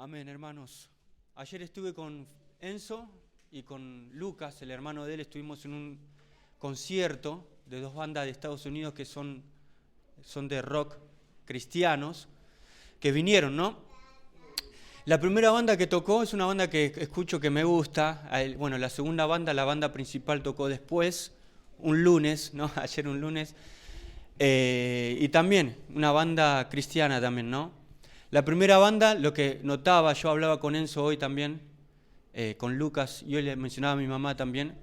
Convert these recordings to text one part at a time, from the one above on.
Amén, hermanos. Ayer estuve con Enzo y con Lucas, el hermano de él. Estuvimos en un concierto de dos bandas de Estados Unidos que son de rock cristianos, que vinieron, ¿no? La primera banda que tocó es una banda que escucho que me gusta. Bueno, la segunda banda, la banda principal, tocó después, un lunes, ¿no? Ayer un lunes. Y también una banda cristiana también, ¿no? La primera banda, lo que notaba, yo hablaba con Enzo hoy también, con Lucas, y hoy le mencionaba a mi mamá también,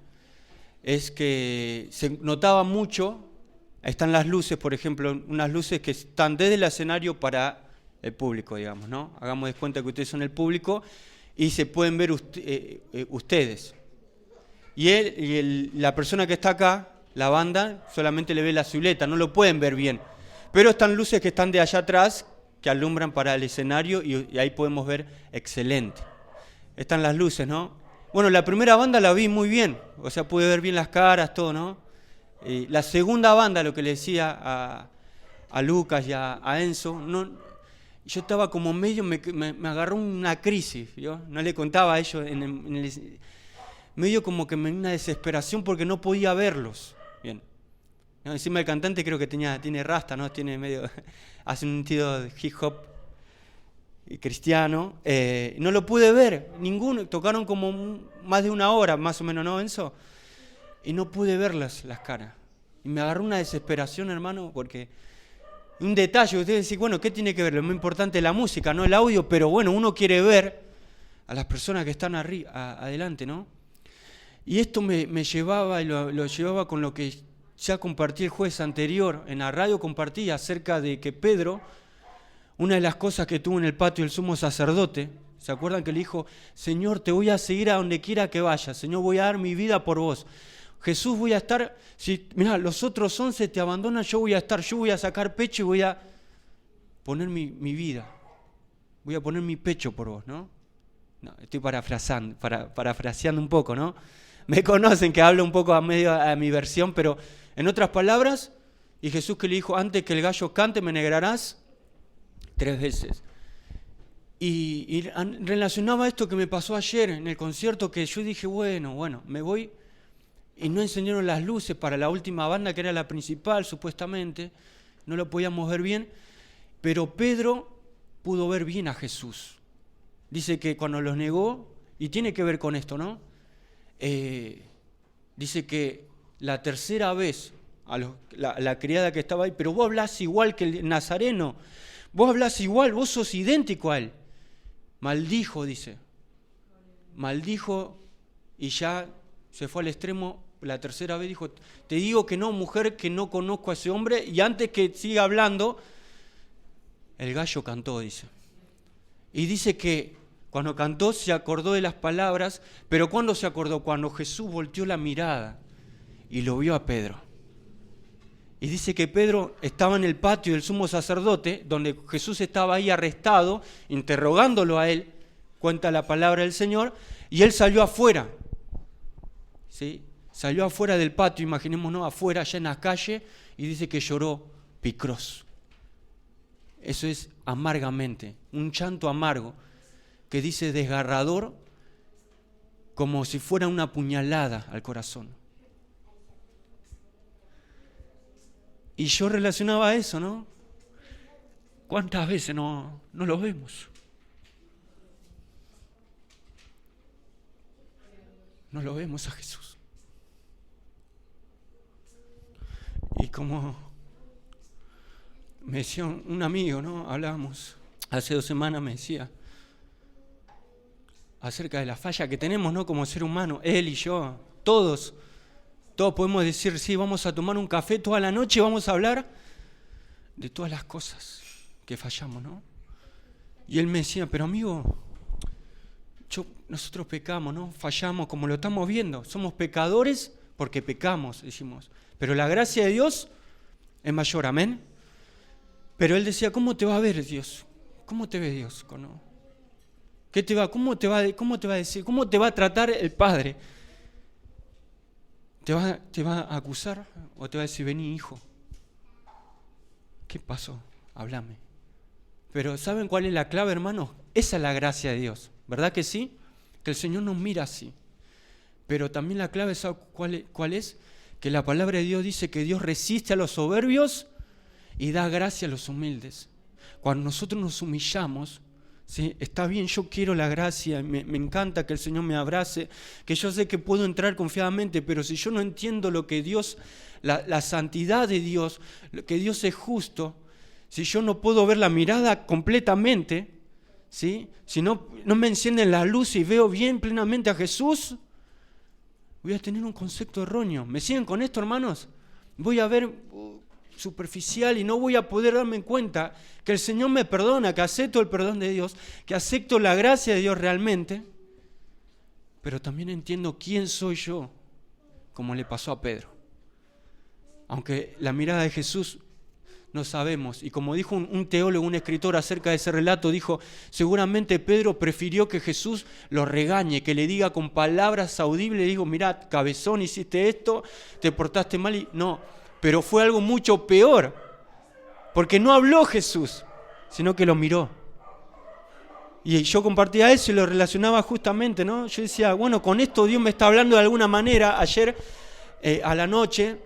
es que se notaba mucho, están las luces, por ejemplo, unas luces que están desde el escenario para el público, digamos, ¿no? Hagamos de cuenta que ustedes son el público y se pueden ver ustedes. Y la persona que está acá, la banda, solamente le ve la silueta, no lo pueden ver bien. Pero están luces que están de allá atrás, que alumbran para el escenario y ahí podemos ver excelente. Están las luces, ¿no? Bueno, la primera banda la vi muy bien, o sea, pude ver bien las caras, todo, ¿no? La segunda banda, lo que le decía a Lucas y a Enzo, no, yo estaba como medio, me agarró una crisis, ¿yo? No le contaba a ellos, medio como que una desesperación porque no podía verlos, bien. No, encima el cantante creo que tiene rasta, ¿no? Tiene medio, hace un sentido de hip hop cristiano. No lo pude ver, ninguno, tocaron como más de una hora, más o menos, ¿no, Enzo? Y no pude verlas las caras. Y me agarró una desesperación, hermano, porque un detalle, ustedes dicen, bueno, ¿qué tiene que ver? Lo más importante es la música, no el audio, pero bueno, uno quiere ver a las personas que están adelante, ¿no? Y esto me llevaba, y lo llevaba con lo que ya compartí el jueves anterior, en la radio compartí acerca de que Pedro, una de las cosas que tuvo en el patio el sumo sacerdote, ¿se acuerdan que le dijo, Señor, te voy a seguir a donde quiera que vayas, Señor, voy a dar mi vida por vos? Jesús, voy a estar, mirá, los otros 11 te abandonan, yo voy a estar, yo voy a sacar pecho y voy a poner mi vida, voy a poner mi pecho por vos, ¿no? No, estoy parafraseando un poco, ¿no? Me conocen que hablo un poco a mi versión, pero en otras palabras, y Jesús que le dijo, antes que el gallo cante me negarás 3 veces. Y relacionaba esto que me pasó ayer en el concierto, que yo dije, bueno, me voy, y no enseñaron las luces para la última banda, que era la principal, supuestamente, no lo podíamos ver bien, pero Pedro pudo ver bien a Jesús. Dice que cuando los negó, y tiene que ver con esto, ¿no? Dice que la tercera vez, la criada que estaba ahí, pero vos hablás igual que el nazareno, vos hablás igual, vos sos idéntico a él. Maldijo, dice. Maldijo y ya se fue al extremo. La tercera vez dijo, te digo que no, mujer, que no conozco a ese hombre. Y antes que siga hablando, el gallo cantó, dice. Y dice que cuando cantó se acordó de las palabras, pero ¿cuándo se acordó? Cuando Jesús volteó la mirada y lo vio a Pedro. Y dice que Pedro estaba en el patio del sumo sacerdote, donde Jesús estaba ahí arrestado, interrogándolo a él, cuenta la palabra del Señor, y él salió afuera, ¿sí? Salió afuera del patio, imaginémonos, afuera, allá en la calle, y dice que lloró picroso. Eso es amargamente, un llanto amargo, que dice desgarrador, como si fuera una puñalada al corazón. Y yo relacionaba eso, ¿no? ¿Cuántas veces no lo vemos? No lo vemos a Jesús. Y como me decía un amigo, ¿no? Hablábamos hace 2 semanas, me decía acerca de la falla que tenemos, ¿no? Como ser humano, él y yo, todos podemos decir, sí, vamos a tomar un café toda la noche y vamos a hablar de todas las cosas que fallamos, ¿no? Y él me decía, pero amigo, nosotros pecamos, ¿no? Fallamos como lo estamos viendo, somos pecadores porque pecamos, decimos, pero la gracia de Dios es mayor, amén. Pero él decía, ¿cómo te va a ver Dios? ¿Cómo te ve Dios? ¿Cómo te va a decir? ¿Cómo te va a tratar el Padre? ¿Te va a acusar o te va a decir, vení, hijo? ¿Qué pasó? Háblame. Pero ¿saben cuál es la clave, hermanos? Esa es la gracia de Dios, ¿verdad que sí? Que el Señor nos mira así. Pero también la clave, ¿sabe cuál es? Que la palabra de Dios dice que Dios resiste a los soberbios y da gracia a los humildes. Cuando nosotros nos humillamos, ¿sí? Está bien, yo quiero la gracia, me encanta que el Señor me abrace, que yo sé que puedo entrar confiadamente, pero si yo no entiendo lo que Dios, la santidad de Dios, que Dios es justo, si yo no puedo ver la mirada completamente, ¿sí? Si no me encienden la luz y veo bien plenamente a Jesús, voy a tener un concepto erróneo. ¿Me siguen con esto, hermanos? Voy a ver superficial y no voy a poder darme cuenta que el Señor me perdona, que acepto el perdón de Dios, que acepto la gracia de Dios realmente, pero también entiendo quién soy yo, como le pasó a Pedro. Aunque la mirada de Jesús no sabemos, y como dijo un teólogo, un escritor acerca de ese relato, dijo, seguramente Pedro prefirió que Jesús lo regañe, que le diga con palabras audibles, le digo, mirá, cabezón, hiciste esto, te portaste mal, y no, pero fue algo mucho peor, porque no habló Jesús, sino que lo miró. Y yo compartía eso y lo relacionaba justamente, ¿no? Yo decía, bueno, con esto Dios me está hablando de alguna manera. Ayer a la noche,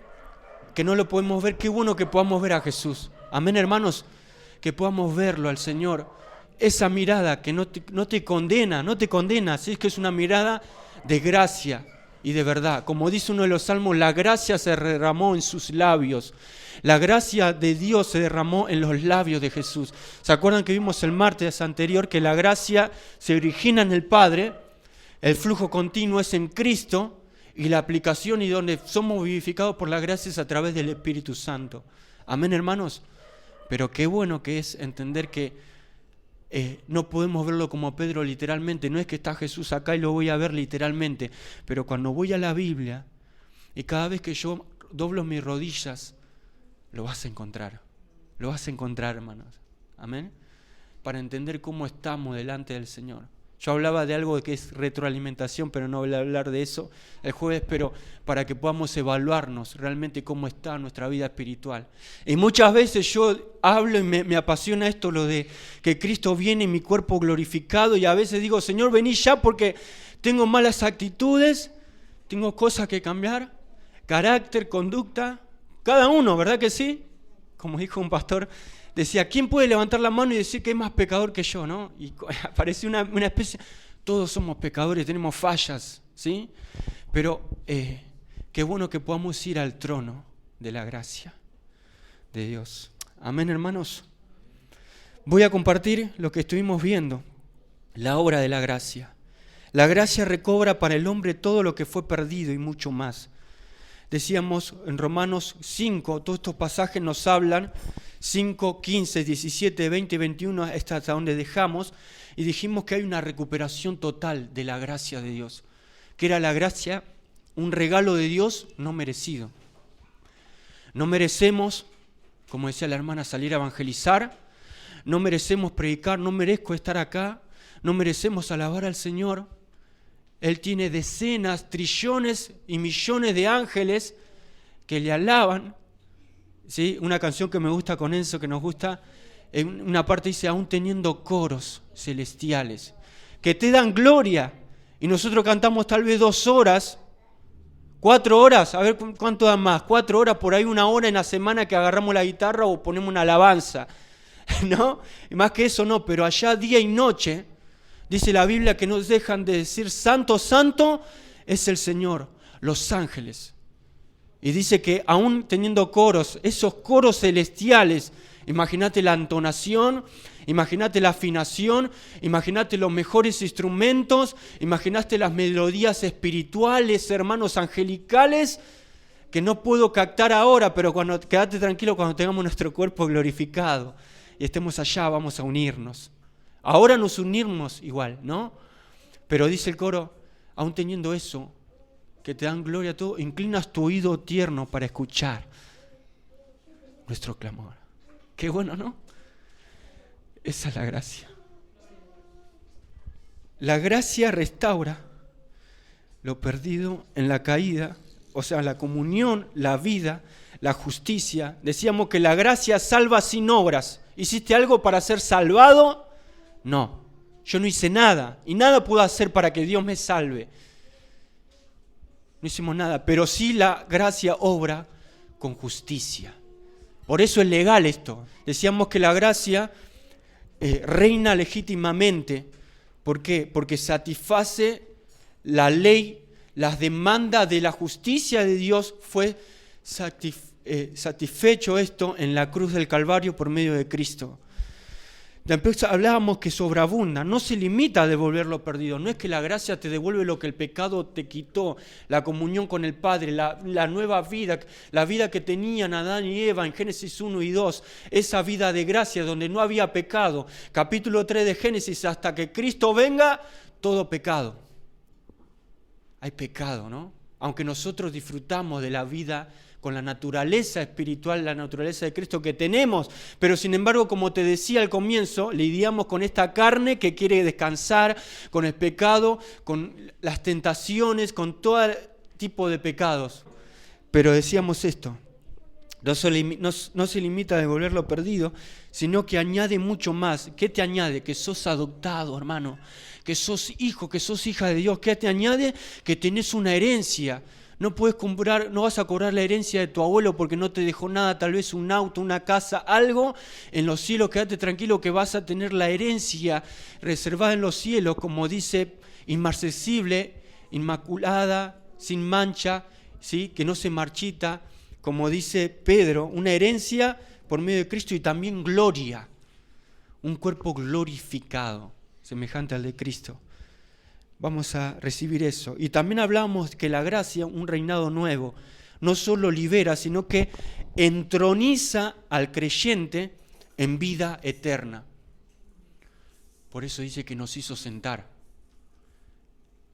que no lo podemos ver, qué bueno que podamos ver a Jesús. Amén, hermanos, que podamos verlo al Señor. Esa mirada que no te condena, ¿sí? Es que es una mirada de gracia y de verdad. Como dice uno de los salmos, la gracia se derramó en sus labios. La gracia de Dios se derramó en los labios de Jesús. ¿Se acuerdan que vimos el martes anterior que la gracia se origina en el Padre, el flujo continuo es en Cristo y la aplicación y donde somos vivificados por la gracia es a través del Espíritu Santo? Amén, hermanos. Pero qué bueno que es entender que no podemos verlo como Pedro literalmente. No es que está Jesús acá y lo voy a ver literalmente. Pero cuando voy a la Biblia y cada vez que yo doblo mis rodillas, lo vas a encontrar. Lo vas a encontrar, hermanos. Amén. Para entender cómo estamos delante del Señor. Yo hablaba de algo que es retroalimentación, pero no voy a hablar de eso el jueves, pero para que podamos evaluarnos realmente cómo está nuestra vida espiritual. Y muchas veces yo hablo y me apasiona esto, lo de que Cristo viene en mi cuerpo glorificado, y a veces digo, Señor, vení ya porque tengo malas actitudes, tengo cosas que cambiar, carácter, conducta, cada uno, ¿verdad que sí? Como dijo un pastor, decía, ¿quién puede levantar la mano y decir que es más pecador que yo, no? Y apareció una especie, todos somos pecadores, tenemos fallas, ¿sí? Pero qué bueno que podamos ir al trono de la gracia de Dios. Amén, hermanos. Voy a compartir lo que estuvimos viendo, la obra de la gracia. La gracia recobra para el hombre todo lo que fue perdido y mucho más. Decíamos en Romanos 5, todos estos pasajes nos hablan, 5, 15, 17, 20, 21, hasta donde dejamos, y dijimos que hay una recuperación total de la gracia de Dios, que era la gracia, un regalo de Dios no merecido. No merecemos, como decía la hermana, salir a evangelizar, no merecemos predicar, no merezco estar acá, no merecemos alabar al Señor. Él tiene decenas, trillones y millones de ángeles que le alaban. ¿Sí? Una canción que me gusta con Enzo, que nos gusta, en una parte dice, aún teniendo coros celestiales, que te dan gloria. Y nosotros cantamos tal vez 2 horas, 4 horas, a ver cuánto dan más, 4 horas, por ahí 1 hora en la semana que agarramos la guitarra o ponemos una alabanza, ¿no? Y más que eso no, pero allá día y noche, dice la Biblia que no dejan de decir, santo, santo es el Señor, los ángeles. Y dice que aún teniendo coros, esos coros celestiales, imagínate la entonación, imagínate la afinación, imagínate los mejores instrumentos, imagínate las melodías espirituales, hermanos angelicales, que no puedo captar ahora, pero quédate tranquilo cuando tengamos nuestro cuerpo glorificado y estemos allá, vamos a unirnos. Ahora nos unimos igual, ¿no? Pero dice el coro, aún teniendo eso, que te dan gloria a todo, inclinas tu oído tierno para escuchar nuestro clamor. Qué bueno, ¿no? Esa es la gracia. La gracia restaura lo perdido en la caída, o sea, la comunión, la vida, la justicia. Decíamos que la gracia salva sin obras. ¿Hiciste algo para ser salvado? No. Yo no hice nada y nada puedo hacer para que Dios me salve. No hicimos nada, pero sí la gracia obra con justicia. Por eso es legal esto. Decíamos que la gracia reina legítimamente. ¿Por qué? Porque satisface la ley, las demandas de la justicia de Dios. Fue satisfecho esto en la cruz del Calvario por medio de Cristo. Después hablábamos que sobreabunda, no se limita a devolver lo perdido. No es que la gracia te devuelve lo que el pecado te quitó, la comunión con el Padre, la nueva vida, la vida que tenían Adán y Eva en Génesis 1 y 2, esa vida de gracia donde no había pecado. Capítulo 3 de Génesis, hasta que Cristo venga, todo pecado. Hay pecado, ¿no? Aunque nosotros disfrutamos de la vida con la naturaleza espiritual, la naturaleza de Cristo que tenemos, pero sin embargo, como te decía al comienzo, lidiamos con esta carne que quiere descansar, con el pecado, con las tentaciones, con todo tipo de pecados. Pero decíamos esto, no se limita a devolver lo perdido, sino que añade mucho más. ¿Qué te añade? Que sos adoptado, hermano, que sos hijo, que sos hija de Dios. ¿Qué te añade? Que tenés una herencia. No vas a cobrar la herencia de tu abuelo porque no te dejó nada, tal vez un auto, una casa, algo en los cielos. Quédate tranquilo que vas a tener la herencia reservada en los cielos, como dice, inmarcesible, inmaculada, sin mancha, ¿sí? Que no se marchita, como dice Pedro, una herencia por medio de Cristo y también gloria, un cuerpo glorificado, semejante al de Cristo. Vamos a recibir eso. Y también hablamos que la gracia, un reinado nuevo, no solo libera, sino que entroniza al creyente en vida eterna. Por eso dice que nos hizo sentar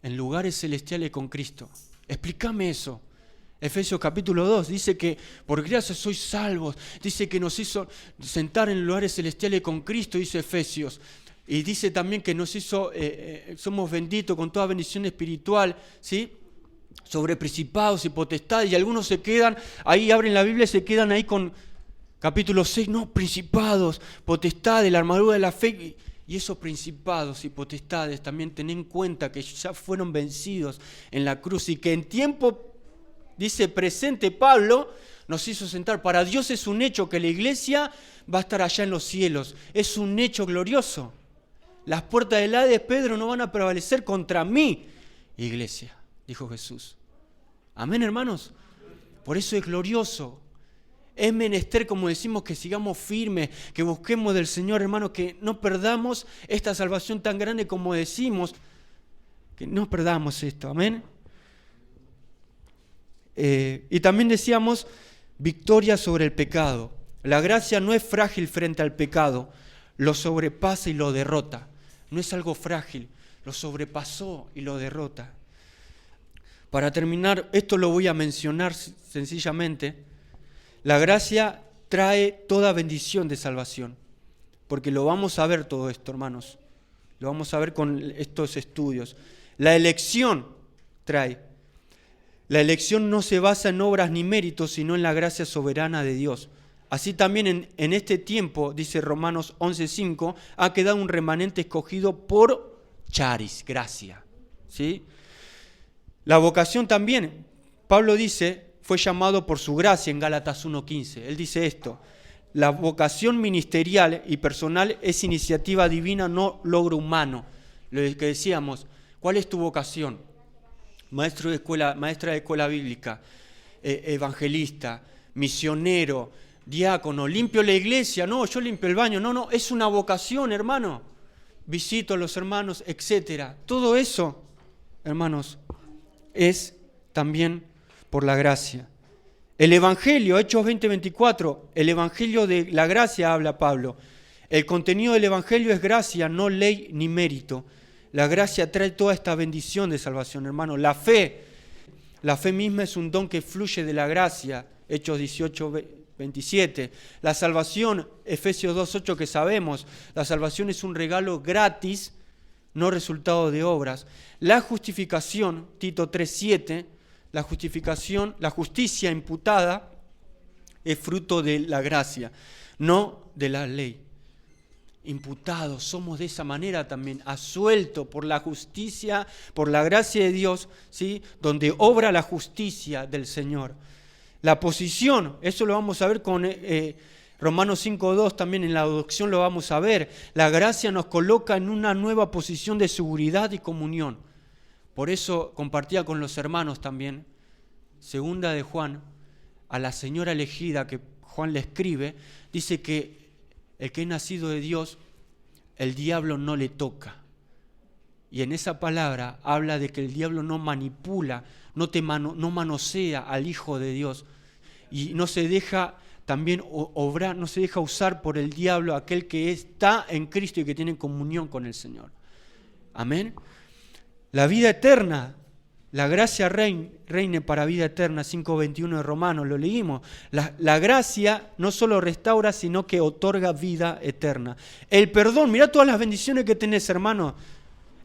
en lugares celestiales con Cristo. Explícame eso. Efesios capítulo 2 dice que por gracia sois salvos. Dice que nos hizo sentar en lugares celestiales con Cristo, dice Efesios. Y dice también que nos hizo, somos benditos con toda bendición espiritual, ¿sí? Sobre principados y potestades. Y algunos se quedan, ahí abren la Biblia y se quedan ahí con capítulo 6, no, principados, potestades, la armadura de la fe. Y esos principados y potestades también ten en cuenta que ya fueron vencidos en la cruz y que en tiempo, dice presente Pablo, nos hizo sentar. Para Dios es un hecho que la iglesia va a estar allá en los cielos. Es un hecho glorioso. Las puertas del Hades, Pedro, no van a prevalecer contra mí, iglesia, dijo Jesús. Amén, hermanos. Por eso es glorioso. Es menester, como decimos, que sigamos firmes, que busquemos del Señor, hermanos, que no perdamos esta salvación tan grande como decimos, que no perdamos esto. Amén. Y también decíamos, victoria sobre el pecado. La gracia no es frágil frente al pecado, lo sobrepasa y lo derrota. No es algo frágil, lo sobrepasó y lo derrota. Para terminar, esto lo voy a mencionar sencillamente. La gracia trae toda bendición de salvación, porque lo vamos a ver todo esto, hermanos. Lo vamos a ver con estos estudios. La elección trae. La elección no se basa en obras ni méritos, sino en la gracia soberana de Dios. Así también en este tiempo, dice Romanos 11:5, ha quedado un remanente escogido por charis, gracia. ¿Sí? La vocación también, Pablo dice, fue llamado por su gracia en Gálatas 1:15. Él dice esto, la vocación ministerial y personal es iniciativa divina, no logro humano. Lo que decíamos, ¿cuál es tu vocación? Maestra de escuela bíblica, evangelista, misionero, diácono, limpio la iglesia, no, yo limpio el baño, no, es una vocación, hermano. Visito a los hermanos, etcétera. Todo eso, hermanos, es también por la gracia. El Evangelio, Hechos 20:24, el Evangelio de la gracia habla Pablo. El contenido del Evangelio es gracia, no ley ni mérito. La gracia trae toda esta bendición de salvación, hermano. La fe misma es un don que fluye de la gracia, Hechos 18:27. La salvación, Efesios 2:8 que sabemos, la salvación es un regalo gratis, no resultado de obras. La justificación, Tito 3:7, la justicia imputada es fruto de la gracia, no de la ley. imputados, somos de esa manera también, asueltos por la justicia, por la gracia de Dios, ¿sí? Donde obra la justicia del Señor. La posición, eso lo vamos a ver con Romanos 5.2, también en la adopción lo vamos a ver. La gracia nos coloca en una nueva posición de seguridad y comunión. Por eso compartía con los hermanos también, segunda de Juan, a la señora elegida que Juan le escribe, dice que el que es nacido de Dios, el diablo no le toca. Y en esa palabra habla de que el diablo no manipula, no manosea al Hijo de Dios. Y no se deja también obrar, no se deja usar por el diablo aquel que está en Cristo y que tiene comunión con el Señor. Amén. La vida eterna, la gracia reine para vida eterna, 5.21 de Romanos, lo leímos. La gracia no solo restaura, sino que otorga vida eterna. El perdón, mirá todas las bendiciones que tenés, hermano.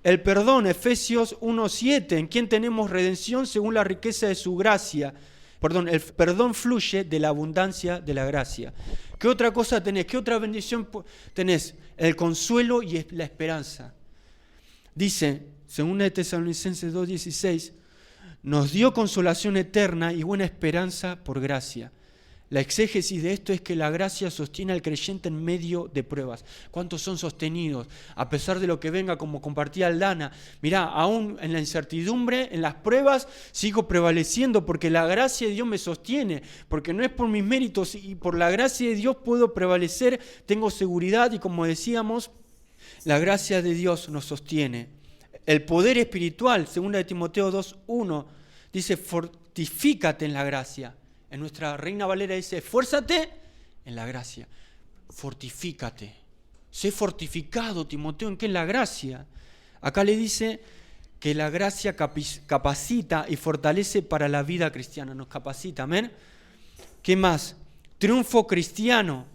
El perdón, Efesios 1.7, en quien tenemos redención según la riqueza de su gracia. El perdón fluye de la abundancia de la gracia. ¿Qué otra cosa tenés? ¿Qué otra bendición tenés? El consuelo y la esperanza. Dice, 2 Tesalonicenses 2.16, nos dio consolación eterna y buena esperanza por gracia. La exégesis de esto es que la gracia sostiene al creyente en medio de pruebas. ¿Cuántos son sostenidos? A pesar de lo que venga, como compartía Aldana. Mirá, aún en la incertidumbre, en las pruebas, sigo prevaleciendo porque la gracia de Dios me sostiene. Porque no es por mis méritos y por la gracia de Dios puedo prevalecer, tengo seguridad y como decíamos, la gracia de Dios nos sostiene. El poder espiritual, 2 Timoteo 2.1, dice, fortifícate en la gracia. En nuestra Reina Valera dice, esfuérzate en la gracia. Fortifícate. Sé fortificado, Timoteo, ¿en qué? En la gracia. Acá le dice que la gracia capacita y fortalece para la vida cristiana. Nos capacita, amén. ¿Qué más? Triunfo cristiano.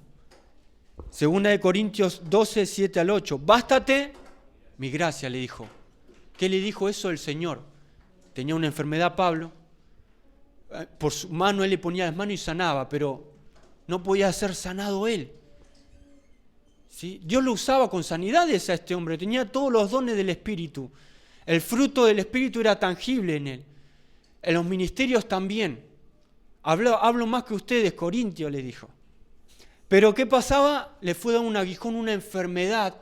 2 Corintios 12, 7 al 8. Bástate mi gracia, le dijo. ¿Qué le dijo eso el Señor? Tenía una enfermedad Pablo. Por su mano él le ponía las manos y sanaba, pero no podía ser sanado él. ¿Sí? Dios lo usaba con sanidades a este hombre, tenía todos los dones del Espíritu. El fruto del Espíritu era tangible en él. En los ministerios también. Hablo más que ustedes, Corintios, le dijo. Pero ¿qué pasaba? Le fue dado un aguijón, una enfermedad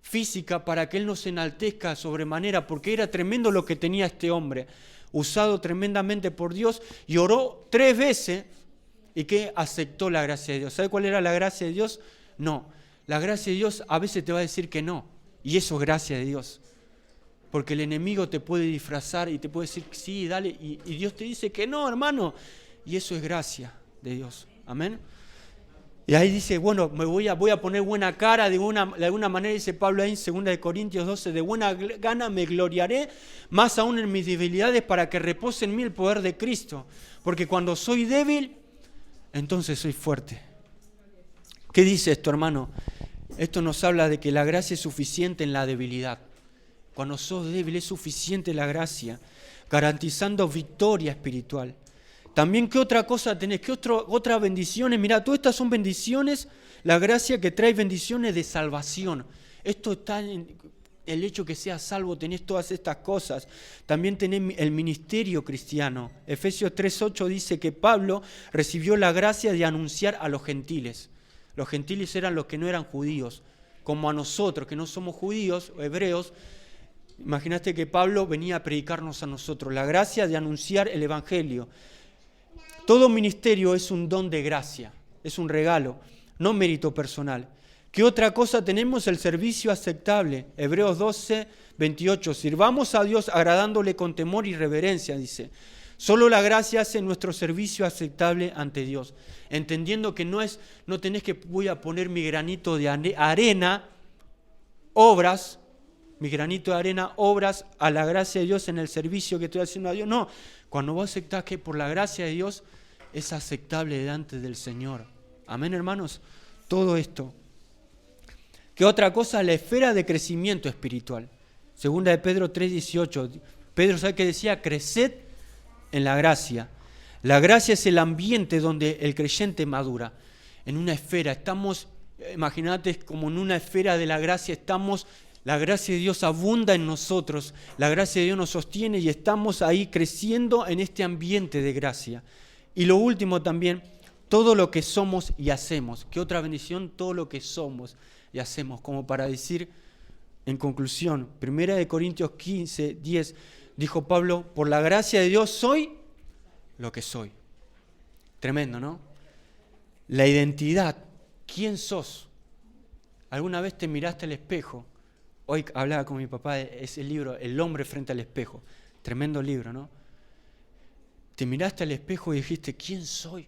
física para que él no se enaltezca sobremanera, porque era tremendo lo que tenía este hombre, usado tremendamente por Dios, y oró 3 veces y que aceptó la gracia de Dios. ¿Sabe cuál era la gracia de Dios? No, la gracia de Dios a veces te va a decir que no, y eso es gracia de Dios, porque el enemigo te puede disfrazar y te puede decir sí, dale, y Dios te dice que no, hermano, y eso es gracia de Dios. Amén. Y ahí dice, bueno, voy a poner buena cara, de alguna manera dice Pablo ahí en 2 Corintios 12, de buena gana me gloriaré, más aún en mis debilidades, para que repose en mí el poder de Cristo. Porque cuando soy débil, entonces soy fuerte. ¿Qué dice esto, hermano? Esto nos habla de que la gracia es suficiente en la debilidad. Cuando sos débil es suficiente la gracia, garantizando victoria espiritual. También, ¿qué otra cosa tenés? ¿Qué otras bendiciones? Mirá, todas estas son bendiciones, la gracia que trae bendiciones de salvación. Esto está en el hecho que seas salvo, tenés todas estas cosas. También tenés el ministerio cristiano. Efesios 3.8 dice que Pablo recibió la gracia de anunciar a los gentiles. Los gentiles eran los que no eran judíos, como a nosotros, que no somos judíos o hebreos. Imagínate que Pablo venía a predicarnos a nosotros, la gracia de anunciar el evangelio. Todo ministerio es un don de gracia, es un regalo, no mérito personal. ¿Qué otra cosa tenemos? El servicio aceptable. Hebreos 12, 28. Sirvamos a Dios agradándole con temor y reverencia, dice. Solo la gracia hace nuestro servicio aceptable ante Dios. Entendiendo que no tenés que voy a poner mi granito de arena, obras a la gracia de Dios en el servicio que estoy haciendo a Dios. No, cuando vos aceptás que por la gracia de Dios es aceptable delante del Señor. Amén, hermanos. Todo esto. ¿Qué otra cosa? La esfera de crecimiento espiritual. 2 de Pedro 3:18. Pedro, ¿sabe qué decía? Creced en la gracia. La gracia es el ambiente donde el creyente madura. En una esfera. Estamos Imagínate como en una esfera de la gracia estamos, la gracia de Dios abunda en nosotros, la gracia de Dios nos sostiene y estamos ahí creciendo en este ambiente de gracia. Y lo último también, todo lo que somos y hacemos. ¿Qué otra bendición? Todo lo que somos y hacemos, como para decir, en conclusión, 1 Corintios 15, 10, dijo Pablo, por la gracia de Dios soy lo que soy. Tremendo, ¿no? La identidad, ¿quién sos? ¿Alguna vez te miraste al espejo? Hoy hablaba con mi papá de ese libro, El hombre frente al espejo. Tremendo libro, ¿no? Te miraste al espejo y dijiste, ¿quién soy?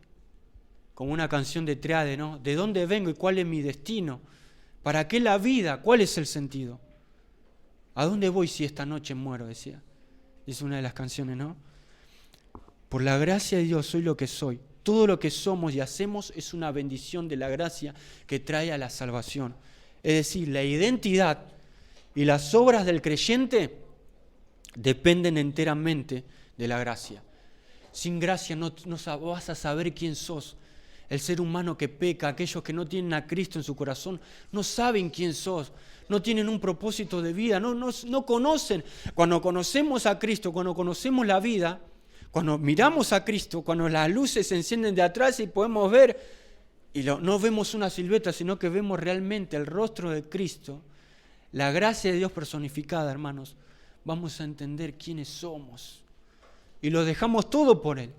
Como una canción de Triade, ¿no? ¿De dónde vengo y cuál es mi destino? ¿Para qué la vida? ¿Cuál es el sentido? ¿A dónde voy si esta noche muero? Decía. Es una de las canciones, ¿no? Por la gracia de Dios soy lo que soy. Todo lo que somos y hacemos es una bendición de la gracia que trae a la salvación. Es decir, la identidad y las obras del creyente dependen enteramente de la gracia. Sin gracia no vas a saber quién sos. El ser humano que peca, aquellos que no tienen a Cristo en su corazón, no saben quién sos, no tienen un propósito de vida, no conocen. Cuando conocemos a Cristo, cuando conocemos la vida, cuando miramos a Cristo, cuando las luces se encienden de atrás y podemos ver, y no vemos una silueta, sino que vemos realmente el rostro de Cristo, la gracia de Dios personificada, hermanos, vamos a entender quiénes somos. Y lo dejamos todo por Él.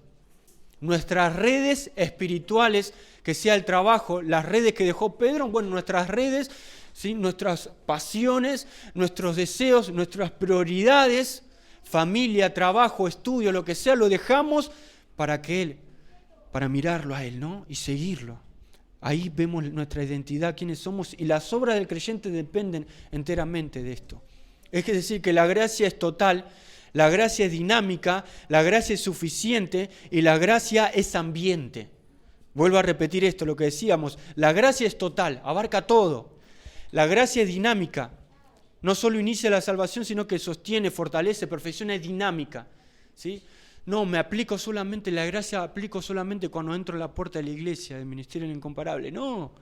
Nuestras redes espirituales, que sea el trabajo, las redes que dejó Pedro, bueno, nuestras redes, ¿sí? Nuestras pasiones, nuestros deseos, nuestras prioridades, familia, trabajo, estudio, lo que sea, lo dejamos para mirarlo a Él, ¿no? Y seguirlo. Ahí vemos nuestra identidad, quiénes somos, y las obras del creyente dependen enteramente de esto. Es decir, que la gracia es total, la gracia es dinámica, la gracia es suficiente y la gracia es ambiente. Vuelvo a repetir esto, lo que decíamos, la gracia es total, abarca todo. La gracia es dinámica, no solo inicia la salvación, sino que sostiene, fortalece, perfecciona, es dinámica. ¿Sí? No, me aplico solamente, la gracia aplico solamente cuando entro a la puerta de la iglesia, del ministerio del incomparable. No,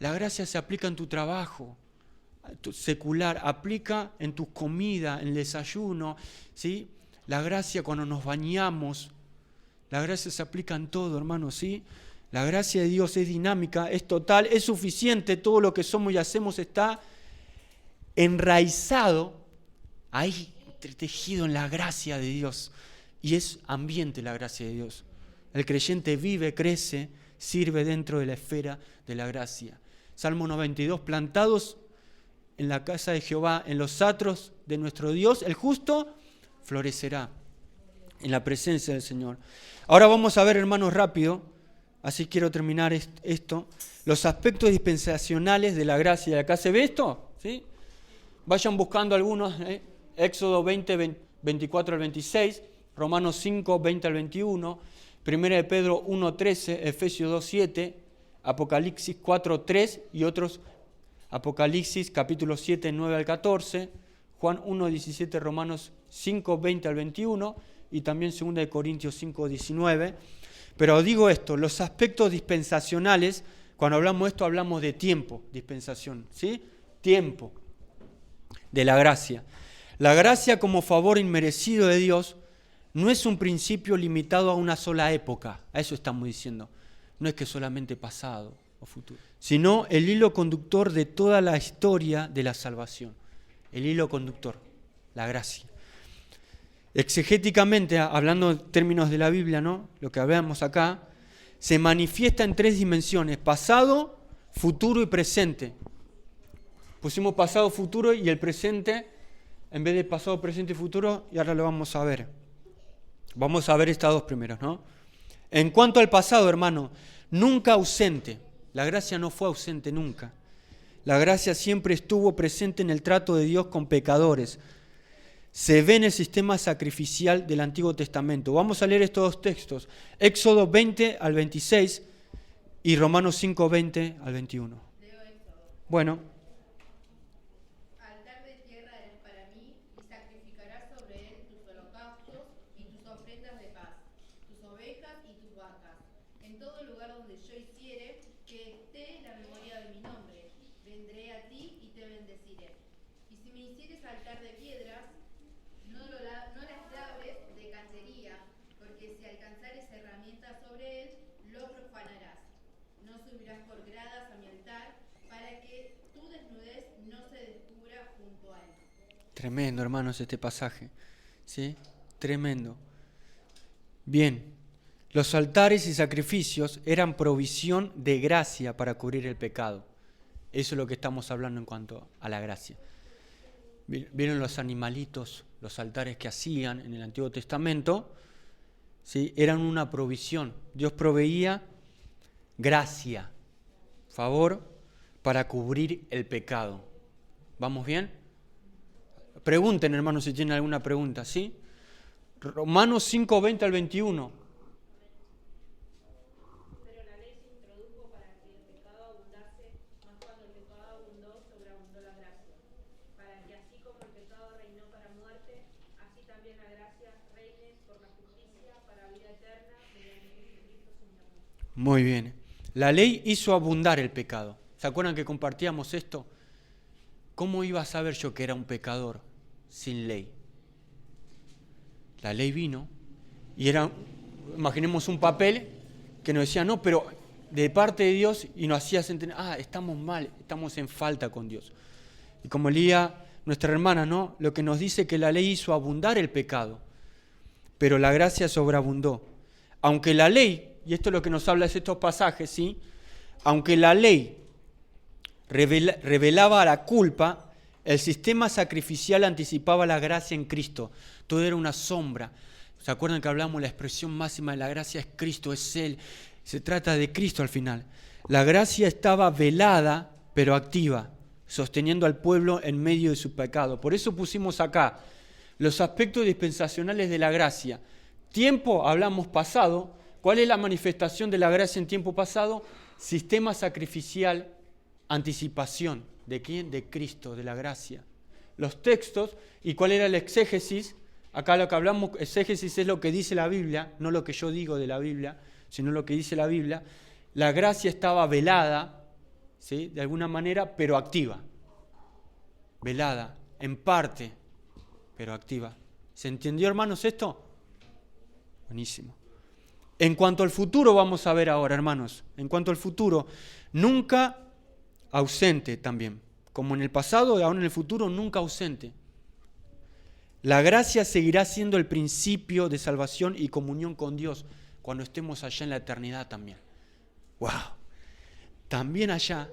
la gracia se aplica en tu trabajo secular, aplica en tu comida, en el desayuno, ¿sí? La gracia cuando nos bañamos, la gracia se aplica en todo, hermanos, ¿sí? La gracia de Dios es dinámica, es total, es suficiente, todo lo que somos y hacemos está enraizado, ahí entretejido en la gracia de Dios, y es ambiente la gracia de Dios. El creyente vive, crece, sirve dentro de la esfera de la gracia. Salmo 92, plantados en la casa de Jehová, en los atrios de nuestro Dios, el justo florecerá en la presencia del Señor. Ahora vamos a ver, hermanos, rápido, así quiero terminar esto, los aspectos dispensacionales de la gracia. ¿Acá se ve esto? ¿Sí? Vayan buscando algunos, Éxodo 20, 24 al 26, Romanos 5, 20 al 21, 1 de Pedro 1, 13, Efesios 2, 7, Apocalipsis 4, 3 y otros, Apocalipsis capítulo 7, 9 al 14, Juan 1, 17, Romanos 5, 20 al 21 y también 2 de Corintios 5, 19. Pero digo esto, los aspectos dispensacionales, cuando hablamos de esto hablamos de tiempo, dispensación, ¿sí? Tiempo de la gracia. La gracia como favor inmerecido de Dios no es un principio limitado a una sola época, a eso estamos diciendo. No es que solamente pasado o futuro, sino el hilo conductor de toda la historia de la salvación. El hilo conductor, la gracia. Exegéticamente, hablando en términos de la Biblia, ¿no? Lo que hablamos acá, se manifiesta en tres dimensiones: pasado, futuro y presente. Pusimos pasado, futuro y el presente, en vez de pasado, presente y futuro, y ahora lo vamos a ver. Vamos a ver estas dos primeros, ¿no? En cuanto al pasado, hermano, nunca ausente. La gracia no fue ausente nunca. La gracia siempre estuvo presente en el trato de Dios con pecadores. Se ve en el sistema sacrificial del Antiguo Testamento. Vamos a leer estos dos textos. Éxodo 20 al 26 y Romanos 5, 20 al 21. Bueno. altar de piedras, no las labres de cantería, porque si alcanzares herramientas sobre él, lo profanarás. No subirás por gradas a mi altar, para que tu desnudez no se descubra junto a él. Tremendo, hermanos, este pasaje. ¿Sí? Tremendo. Bien, los altares y sacrificios eran provisión de gracia para cubrir el pecado. Eso es lo que estamos hablando en cuanto a la gracia. ¿Vieron los animalitos, los altares que hacían en el Antiguo Testamento? ¿Sí? Eran una provisión. Dios proveía gracia, favor, para cubrir el pecado. ¿Vamos bien? Pregunten, hermanos, si tienen alguna pregunta, ¿sí? Romanos 5, 20 al 21. Pero la ley se introdujo para que el pecado abundase, mas cuando el pecado abundó, sobreabundó la gracia. Para que así como el pecado reinó para muerte, así también la gracia reine por la justicia para vida eterna mediante Jesucristo Señor nuestro. Muy bien. La ley hizo abundar el pecado. ¿Se acuerdan que compartíamos esto? ¿Cómo iba a saber yo que era un pecador sin ley? La ley vino y era, imaginemos un papel que nos decía, no, pero de parte de Dios, y nos hacía entender, estamos mal, estamos en falta con Dios. Y como leía nuestra hermana, ¿no? Lo que nos dice que la ley hizo abundar el pecado, pero la gracia sobreabundó. Aunque la ley, y esto es lo que nos habla de estos pasajes, ¿sí? Aunque la ley revelaba la culpa, el sistema sacrificial anticipaba la gracia en Cristo. Todo era una sombra. ¿Se acuerdan que hablamos la expresión máxima de la gracia es Cristo, es Él? Se trata de Cristo al final. La gracia estaba velada, pero activa, sosteniendo al pueblo en medio de su pecado. Por eso pusimos acá los aspectos dispensacionales de la gracia. Tiempo, hablamos pasado. ¿Cuál es la manifestación de la gracia en tiempo pasado? Sistema sacrificial, anticipación. ¿De quién? De Cristo, de la gracia. Los textos, ¿y cuál era el exégesis? Acá lo que hablamos, exégesis es lo que dice la Biblia, no lo que yo digo de la Biblia, sino lo que dice la Biblia. La gracia estaba velada, ¿sí? De alguna manera, pero activa. Velada, en parte, pero activa. ¿Se entendió, hermanos, esto? Buenísimo. En cuanto al futuro, vamos a ver ahora, hermanos. En cuanto al futuro, nunca ausente también. Como en el pasado y ahora en el futuro, nunca ausente. La gracia seguirá siendo el principio de salvación y comunión con Dios cuando estemos allá en la eternidad también. ¡Wow! También allá,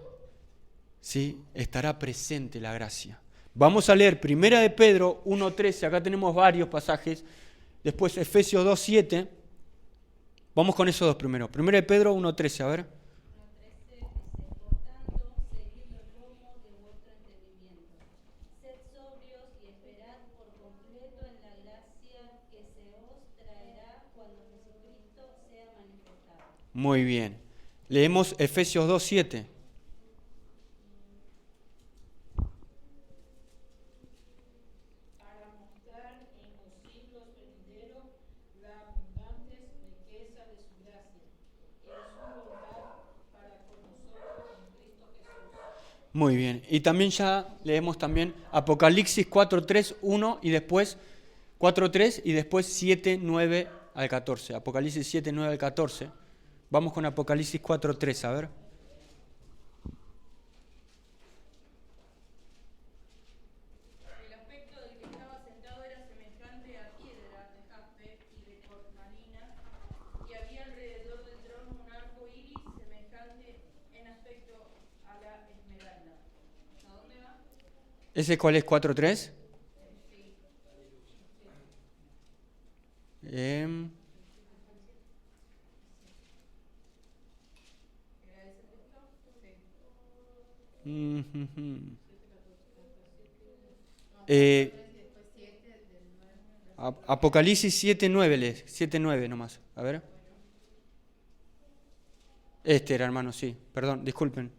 ¿sí?, estará presente la gracia. Vamos a leer 1 de Pedro 1:13, acá tenemos varios pasajes. Después Efesios 2:7. Vamos con esos dos primero. 1 de Pedro 1:13, a ver. 1:13 dice, por tanto, seguid los lomos de vuestro entendimiento. Sed sobrios y esperad por completo en la gracia que se os traerá cuando Jesucristo sea manifestado. Muy bien. Leemos Efesios 2:7. Para mostrar en los siglos venideros la abundante riqueza de su gracia, en su bondad para con nosotros en Cristo Jesús. Muy bien. Y también ya leemos también Apocalipsis 4:3, 1 y después 4:3 y después 7:9 al 14. Apocalipsis 7:9 al 14. Vamos con Apocalipsis 4:3, a ver. El aspecto del que estaba sentado era semejante a piedra de jaspe y de cornalina, y había alrededor del trono un arco iris semejante en aspecto a la esmeralda. ¿A dónde va? ¿Ese cuál es 4:3? Sí. ¿Era ese texto? Sí. No, 3 y después 7, del 9. Apocalipsis 7:9, lees. 7:9 nomás. A ver. Este era, hermano, sí. Perdón, disculpen.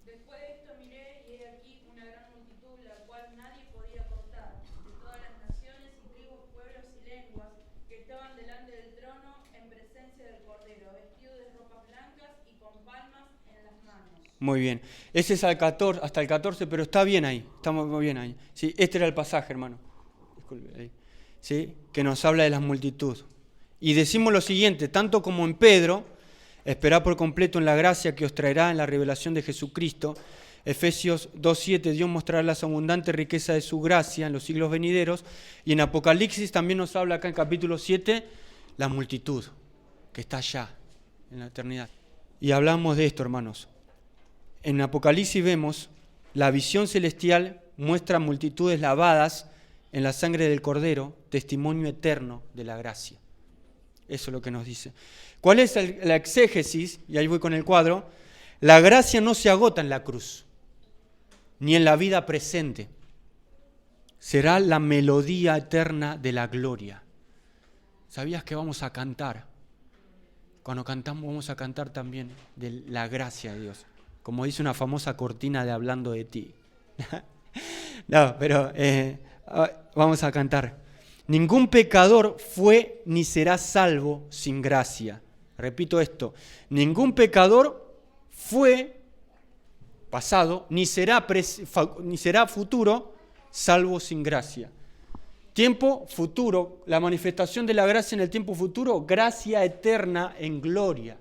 Después de esto miré y he aquí una gran multitud, la cual nadie podía contar, de todas las naciones y tribus, pueblos y lenguas, que estaban delante del trono en presencia del Cordero, vestidos de ropas blancas y con palmas en las manos. Muy bien. Ese es hasta el 14, pero está bien ahí. Estamos muy bien ahí. ¿Sí? Este era el pasaje, hermano. Disculpe, ahí. ¿Sí? Que nos habla de la multitud. Y decimos lo siguiente, tanto como en Pedro, esperad por completo en la gracia que os traerá en la revelación de Jesucristo. Efesios 2:7, Dios mostrará las abundantes riquezas de su gracia en los siglos venideros. Y en Apocalipsis también nos habla acá en capítulo 7, la multitud que está allá en la eternidad. Y hablamos de esto, hermanos. En Apocalipsis vemos la visión celestial muestra multitudes lavadas en la sangre del Cordero, testimonio eterno de la gracia. Eso es lo que nos dice. ¿Cuál es la exégesis? Y ahí voy con el cuadro. La gracia no se agota en la cruz, ni en la vida presente. Será la melodía eterna de la gloria. ¿Sabías que vamos a cantar? Cuando cantamos vamos a cantar también de la gracia de Dios. Como dice una famosa cortina de Hablando de ti. No, pero vamos a cantar. Ningún pecador fue ni será salvo sin gracia. Repito esto. Ningún pecador fue pasado ni será futuro salvo sin gracia. Tiempo futuro, la manifestación de la gracia en el tiempo futuro, gracia eterna en gloria.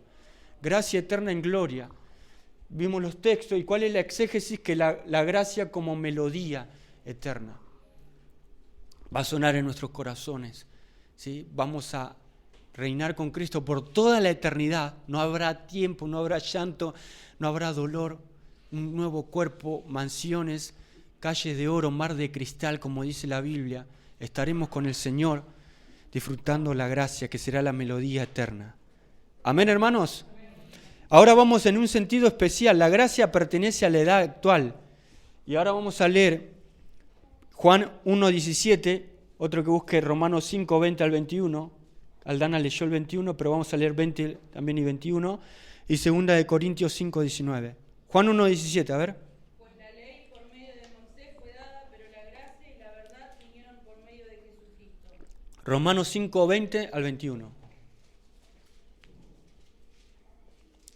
Gracia eterna en gloria. Vimos los textos y cuál es la exégesis, que la gracia como melodía eterna va a sonar en nuestros corazones, ¿sí? Vamos a reinar con Cristo por toda la eternidad. No habrá tiempo, no habrá llanto, no habrá dolor, un nuevo cuerpo, mansiones, calles de oro, mar de cristal, como dice la Biblia. Estaremos con el Señor disfrutando la gracia que será la melodía eterna. Amén, hermanos. Ahora vamos en un sentido especial. La gracia pertenece a la edad actual. Y ahora vamos a leer Juan 1:17, otro que busque Romanos 5:20 al 21. Aldana leyó el 21, pero vamos a leer 20 también y 21. Y 2 Corintios 5:19. Juan 1:17, a ver. Pues la ley por medio de Moisés fue dada, pero la gracia y la verdad vinieron por medio de Jesucristo. Romanos 5:20 al 21.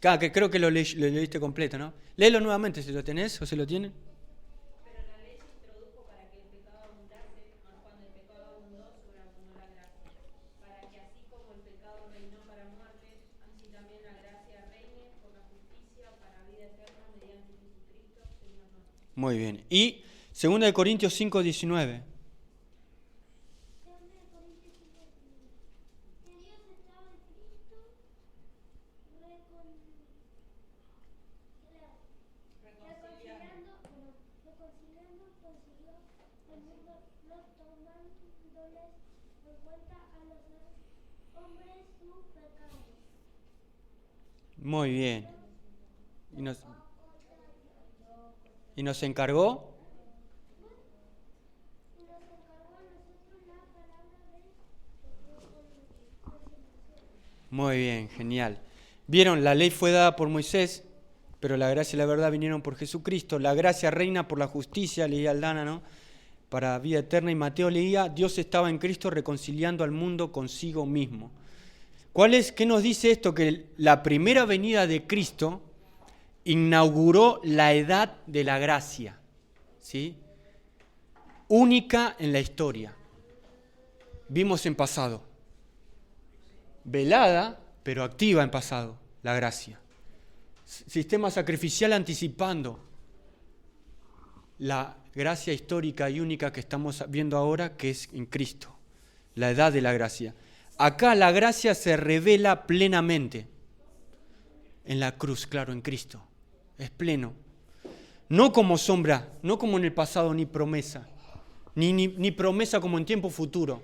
Que creo que lo leíste completo, ¿no? Léelo nuevamente si lo tenés o si lo tienen. Pero la ley se introdujo para que el pecado abundase, mas cuando el pecado abundó, sobreabundó la gracia. Para que así como el pecado reinó para muerte, así también la gracia reine por la justicia para vida eterna mediante Jesucristo, Señor nuestro. Muy bien. Y 2 Corintios 5:19. Muy bien. ¿Y nos encargó? Muy bien, genial. Vieron, la ley fue dada por Moisés, pero la gracia y la verdad vinieron por Jesucristo. La gracia reina por la justicia, leía Aldana, ¿no? Para vida eterna. Y Mateo leía, Dios estaba en Cristo reconciliando al mundo consigo mismo. ¿Qué nos dice esto? Que la primera venida de Cristo inauguró la edad de la gracia, ¿sí? Única en la historia. Vimos en pasado. Velada, pero activa en pasado, la gracia. Sistema sacrificial anticipando la gracia histórica y única que estamos viendo ahora, que es en Cristo, la edad de la gracia. Acá la gracia se revela plenamente en la cruz, claro, en Cristo. Es pleno. No como sombra, no como en el pasado, ni promesa. Ni promesa como en tiempo futuro.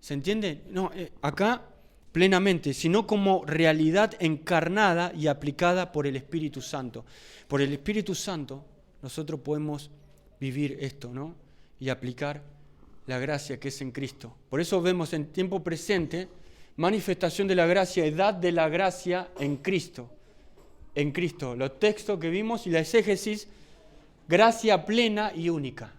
¿Se entiende? No, acá plenamente, sino como realidad encarnada y aplicada por el Espíritu Santo. Por el Espíritu Santo nosotros podemos vivir esto, ¿no? Y aplicar la gracia que es en Cristo. Por eso vemos en tiempo presente manifestación de la gracia, edad de la gracia en Cristo. En Cristo, los textos que vimos y la exégesis, gracia plena y única.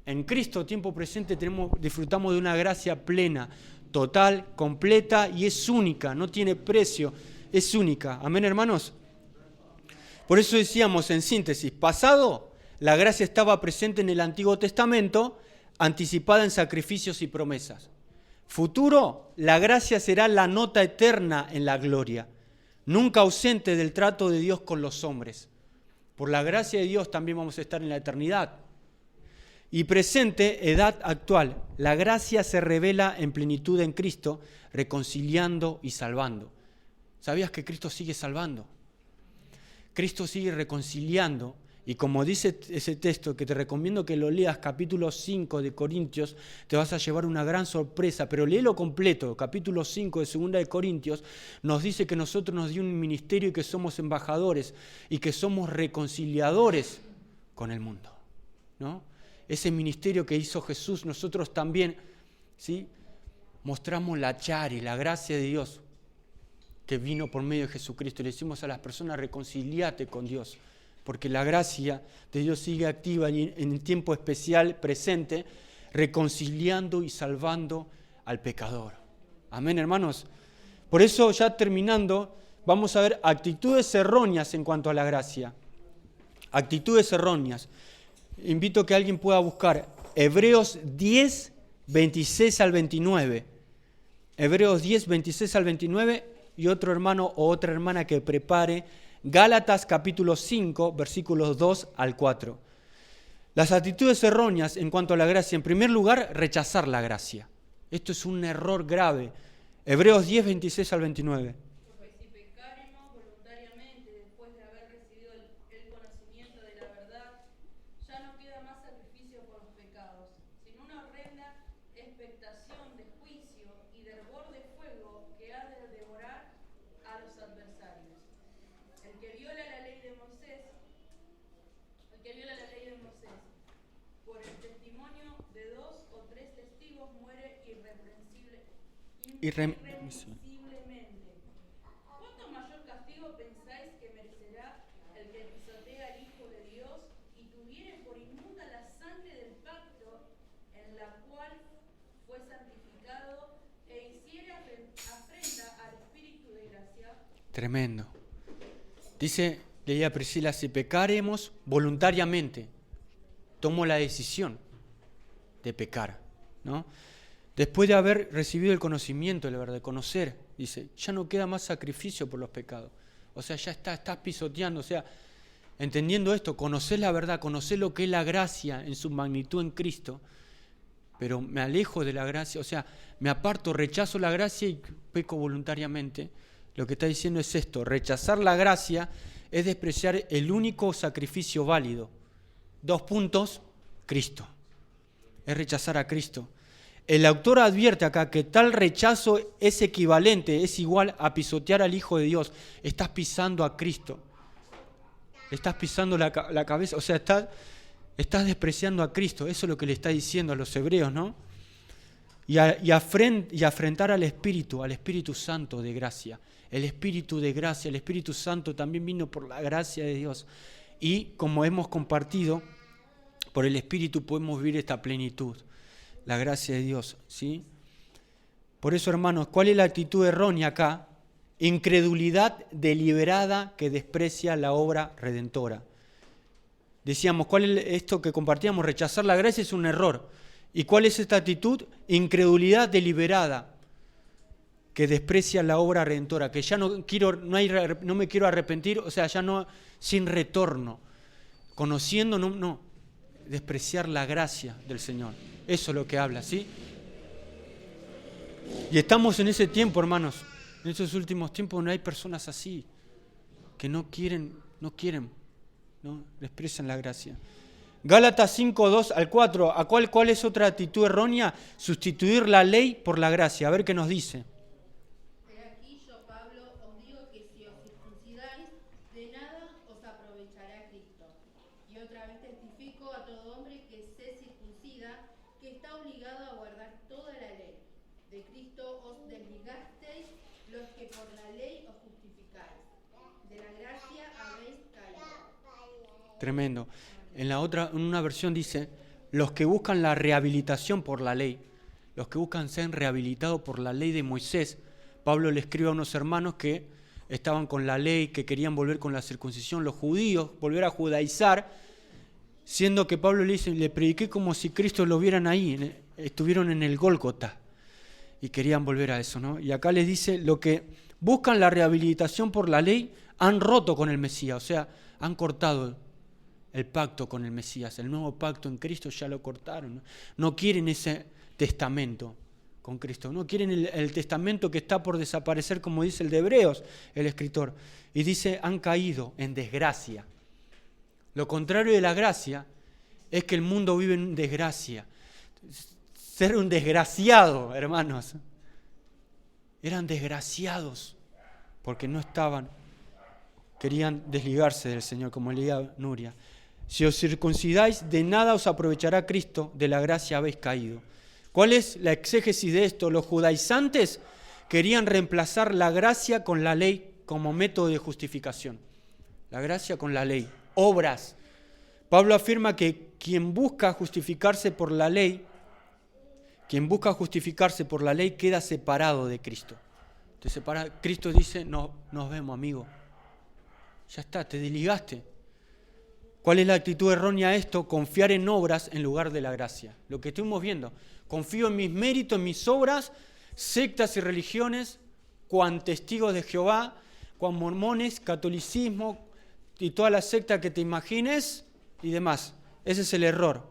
En Cristo, tiempo presente, disfrutamos de una gracia plena, total, completa y es única, no tiene precio, es única. Amén, hermanos. Por eso decíamos en síntesis, pasado, la gracia estaba presente en el Antiguo Testamento, anticipada en sacrificios y promesas. Futuro, la gracia será la nota eterna en la gloria, nunca ausente del trato de Dios con los hombres. Por la gracia de Dios también vamos a estar en la eternidad. Y presente, edad actual, la gracia se revela en plenitud en Cristo, reconciliando y salvando. ¿Sabías que Cristo sigue salvando? Cristo sigue reconciliando, y como dice ese texto que te recomiendo que lo leas, capítulo 5 de Corintios, te vas a llevar una gran sorpresa, pero léelo completo. Capítulo 5 de 2 de Corintios nos dice que nosotros nos dio un ministerio y que somos embajadores y que somos reconciliadores con el mundo, ¿no? Ese ministerio que hizo Jesús, nosotros también, ¿sí?, mostramos la charis, la gracia de Dios que vino por medio de Jesucristo. Y le decimos a las personas, reconciliate con Dios, porque la gracia de Dios sigue activa y en el tiempo especial presente, reconciliando y salvando al pecador. Amén, hermanos. Por eso, ya terminando, vamos a ver actitudes erróneas en cuanto a la gracia. Actitudes erróneas. Invito a que alguien pueda buscar Hebreos 10, 26 al 29. Hebreos 10, 26 al 29, y otro hermano o otra hermana que prepare Gálatas capítulo 5, versículos 2 al 4. Las actitudes erróneas en cuanto a la gracia. En primer lugar, rechazar la gracia. Esto es un error grave. Hebreos 10, 26 al 29. Porque si pecáremos voluntariamente después de haber recibido el conocimiento de la verdad, ya no queda más sacrificio por los pecados, sino una horrenda expectación de juicio y de hervor de fuego que ha de devorar a los adversarios. El que viola la ley de Moisés, por el testimonio de 2 o 3 testigos muere irremisiblemente. ¿Cuánto mayor castigo pensáis que merecerá el que pisotea al Hijo de Dios y tuviere por inmunda la sangre del pacto en la cual fue santificado e hiciere afrenta al Espíritu de gracia? Tremendo. Dice, leía Priscila, si pecaremos voluntariamente, tomo la decisión de pecar, ¿no? Después de haber recibido el conocimiento de la verdad, de conocer, dice, ya no queda más sacrificio por los pecados. O sea, ya estás pisoteando, o sea, entendiendo esto, conocer la verdad, conocer lo que es la gracia en su magnitud en Cristo, pero me alejo de la gracia, o sea, me aparto, rechazo la gracia y peco voluntariamente. Lo que está diciendo es esto, rechazar la gracia es despreciar el único sacrificio válido. 2 puntos, Cristo. Es rechazar a Cristo. El autor advierte acá que tal rechazo es equivalente, es igual a pisotear al Hijo de Dios. Estás pisando a Cristo. Estás pisando la cabeza, o sea, estás despreciando a Cristo. Eso es lo que le está diciendo a los hebreos, ¿no? Y afrentar al Espíritu Santo de gracia. El Espíritu de gracia, el Espíritu Santo también vino por la gracia de Dios. Y como hemos compartido, por el Espíritu podemos vivir esta plenitud, la gracia de Dios, ¿sí? Por eso, hermanos, ¿cuál es la actitud errónea acá? Incredulidad deliberada que desprecia la obra redentora. Decíamos, ¿cuál es esto que compartíamos? Rechazar la gracia es un error. ¿Y cuál es esta actitud? Incredulidad deliberada que desprecia la obra redentora, que ya no me quiero arrepentir, o sea, ya no, sin retorno, conociendo, no, despreciar la gracia del Señor. Eso es lo que habla, ¿sí? Y estamos en ese tiempo, hermanos, en esos últimos tiempos donde hay personas así, que no quieren, ¿no? Desprecian la gracia. Gálatas 5, 2 al 4, ¿cuál es otra actitud errónea? Sustituir la ley por la gracia. A ver qué nos dice. He aquí yo, Pablo, os digo que si os circuncidáis, de nada os aprovechará Cristo. Y otra vez testifico a todo hombre que se circuncida, que está obligado a guardar toda la ley. De Cristo os desligasteis los que por la ley os justificáis. De la gracia habéis caído. Tremendo. En una versión dice, los que buscan la rehabilitación por la ley, los que buscan ser rehabilitados por la ley de Moisés. Pablo le escribe a unos hermanos que estaban con la ley, que querían volver con la circuncisión, los judíos, volver a judaizar, siendo que Pablo le dice, le prediqué como si Cristo lo vieran ahí, estuvieron en el Gólgota y querían volver a eso, ¿no? Y acá les dice, lo que buscan la rehabilitación por la ley han roto con el Mesías, o sea, han cortado el pacto con el Mesías, el nuevo pacto en Cristo ya lo cortaron, ¿no? No quieren ese testamento con Cristo, no quieren el testamento que está por desaparecer, como dice el de Hebreos, el escritor, y dice, han caído en desgracia. Lo contrario de la gracia es que el mundo vive en desgracia. Ser un desgraciado, hermanos. Eran desgraciados porque no estaban, querían desligarse del Señor, como leía Nuria. Si os circuncidáis, de nada os aprovechará Cristo, de la gracia habéis caído. ¿Cuál es la exégesis de esto? Los judaizantes querían reemplazar la gracia con la ley como método de justificación. La gracia con la ley. Obras. Pablo afirma que quien busca justificarse por la ley queda separado de Cristo. Cristo dice, no, nos vemos, amigo. Ya está, te desligaste. ¿Cuál es la actitud errónea a esto? Confiar en obras en lugar de la gracia. Lo que estuvimos viendo. Confío en mis méritos, en mis obras, sectas y religiones, cuan testigos de Jehová, cuan mormones, catolicismo y todas las sectas que te imagines y demás. Ese es el error.